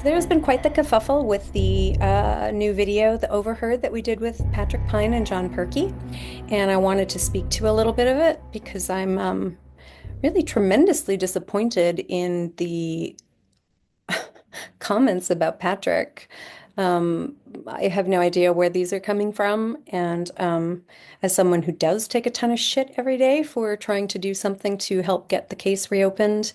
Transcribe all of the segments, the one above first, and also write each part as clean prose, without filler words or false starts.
There's been quite the kerfuffle with the new video, The Overheard, that we did with Patrick Pine and John Purkey. And I wanted to speak to a little bit of it because I'm really tremendously disappointed in the comments about Patrick. I have no idea where these are coming from. And as someone who does take a ton of shit every day for trying to do something to help get the case reopened,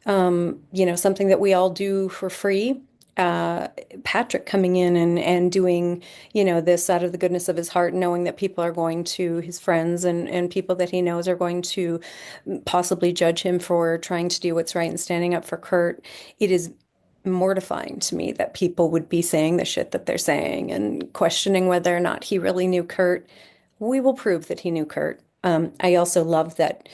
something that we all do for free. Uh, Patrick coming in and doing, this out of the goodness of his heart, knowing that people are going to, his friends and people that he knows are going to possibly judge him for trying to do what's right and standing up for Kurt. It is mortifying to me that people would be saying the shit that they're saying and questioning whether or not he really knew Kurt. We will prove that he knew Kurt. I also love that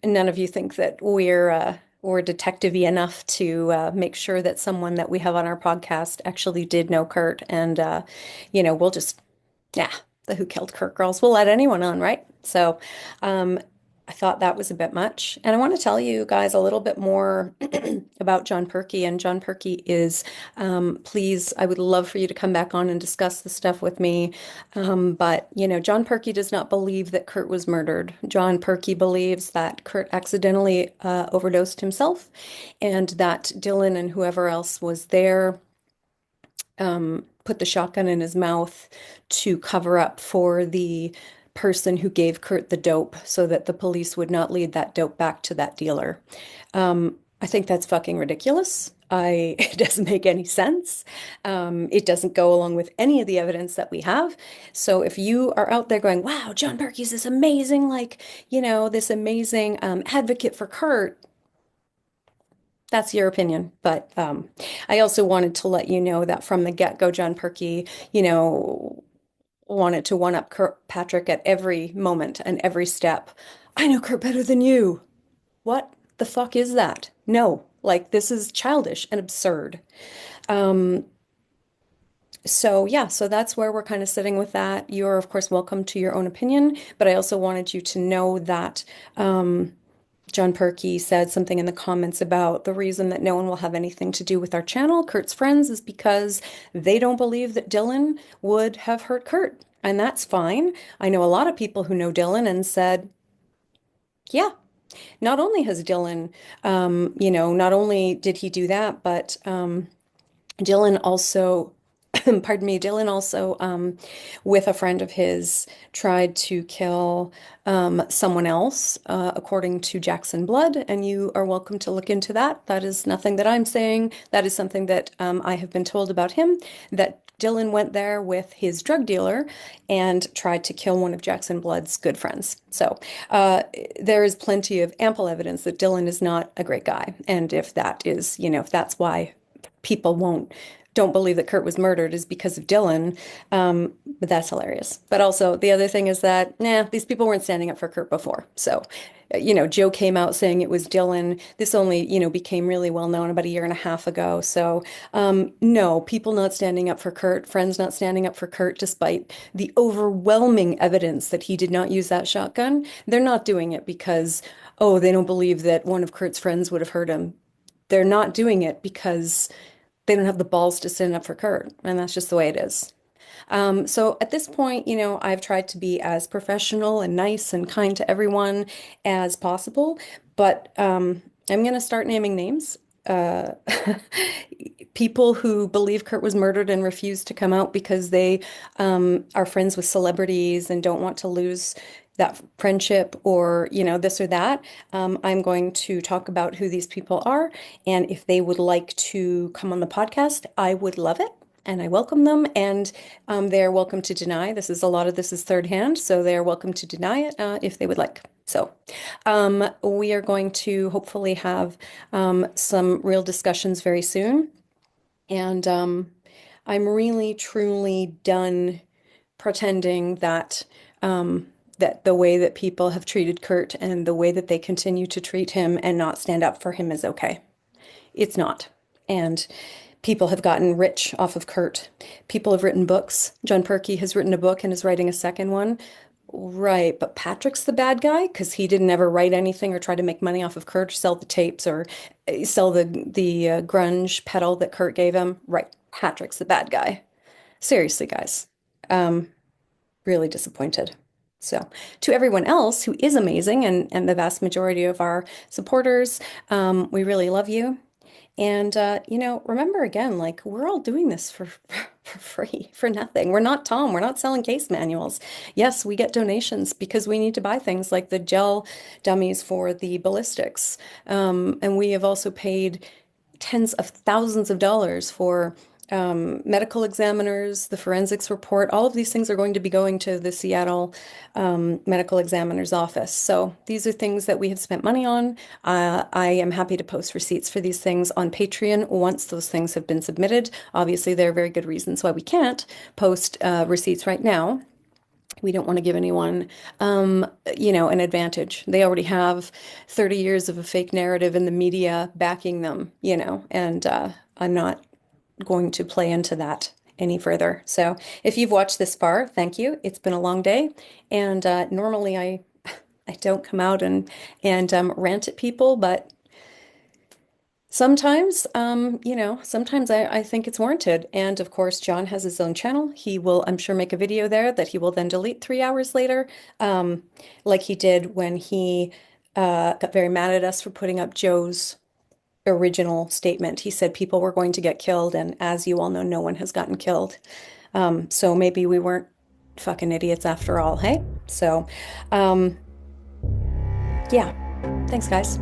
none of you think that we're detective-y enough to make sure that someone that we have on our podcast actually did know Kurt, and we'll just yeah, the Who Killed Kurt girls. We'll let anyone on, right? So, I thought that was a bit much, and I want to tell you guys a little bit more about John Purkey. And John Purkey is, please, I would love for you to come back on and discuss the stuff with me. But, John Purkey does not believe that Kurt was murdered. John Purkey believes that Kurt accidentally overdosed himself and that Dylan and whoever else was there put the shotgun in his mouth to cover up for the person who gave Kurt the dope so that the police would not lead that dope back to that dealer. I think that's fucking ridiculous. It doesn't make any sense. It doesn't go along with any of the evidence that we have. So if you are out there going, wow, John Berkey's this amazing, this amazing advocate for Kurt, that's your opinion. But I also wanted to let you know that from the get-go, John Purkey, wanted to one-up Kurt Patrick at every moment and every step. I know Kurt better than you. What the fuck is that? No, this is childish and absurd. Um, so yeah, so that's where we're kind of sitting with that. You're of course welcome to your own opinion, but I also wanted you to know that John Purkey said something in the comments about the reason that no one will have anything to do with our channel, Kurt's friends, is because they don't believe that Dylan would have hurt Kurt. And that's fine. I know a lot of people who know Dylan and said, yeah, not only has Dylan, not only did he do that, but Dylan also, pardon me, Dylan also, with a friend of his, tried to kill someone else, according to Jackson Blood, and you are welcome to look into that. That is nothing that I'm saying. That is something that I have been told about him, that Dylan went there with his drug dealer and tried to kill one of Jackson Blood's good friends. So there is plenty of ample evidence that Dylan is not a great guy. And if that is, if that's why people don't believe that Kurt was murdered is because of Dylan. But that's hilarious. But also the other thing is that, these people weren't standing up for Kurt before. So, Joe came out saying it was Dylan. This only, became really well known about a year and a half ago. So, no, people not standing up for Kurt, friends not standing up for Kurt, despite the overwhelming evidence that he did not use that shotgun. They're not doing it because, oh, they don't believe that one of Kurt's friends would have hurt him. They're not doing it because they don't have the balls to stand up for Kurt, and that's just the way it is. So at this point, I've tried to be as professional and nice and kind to everyone as possible, but I'm going to start naming names. Uh, People who believe Kurt was murdered and refuse to come out because they are friends with celebrities and don't want to lose that friendship or, this or that. I'm going to talk about who these people are. And if they would like to come on the podcast, I would love it. And I welcome them. And they're welcome to deny. A lot of this is third hand. So they're welcome to deny it if they would like. So we are going to hopefully have some real discussions very soon. And I'm really, truly done pretending that that the way that people have treated Kurt and the way that they continue to treat him and not stand up for him is okay. It's not. And people have gotten rich off of Kurt. People have written books. John Purkey has written a book and is writing a second one. Right, but Patrick's the bad guy because he didn't ever write anything or try to make money off of Kurt, sell the tapes or sell the grunge pedal that Kurt gave him. Right, Patrick's the bad guy. Seriously, guys. Um, really disappointed. So, to everyone else who is amazing and the vast majority of our supporters, we really love you. And remember again, like we're all doing this for for free, for nothing. We're not Tom, we're not selling case manuals. Yes, we get donations because we need to buy things like the gel dummies for the ballistics. And we have also paid tens of thousands of dollars for medical examiners, the forensics report. All of these things are going to be going to the Seattle medical examiner's office. So these are things that we have spent money on. I am happy to post receipts for these things on Patreon once those things have been submitted. Obviously, there are very good reasons why we can't post receipts right now. We don't want to give anyone, an advantage. They already have 30 years of a fake narrative in the media backing them, and I'm not going to play into that any further. So if you've watched this far, thank you. It's been a long day, and normally I don't come out and rant at people, but sometimes, sometimes I think it's warranted. And of course, John has his own channel. He will, I'm sure, make a video there that he will then delete 3 hours later, like he did when he got very mad at us for putting up Joe's original statement. He said people were going to get killed, and as you all know, no one has gotten killed. So maybe we weren't fucking idiots after all, hey? So, yeah, thanks, guys.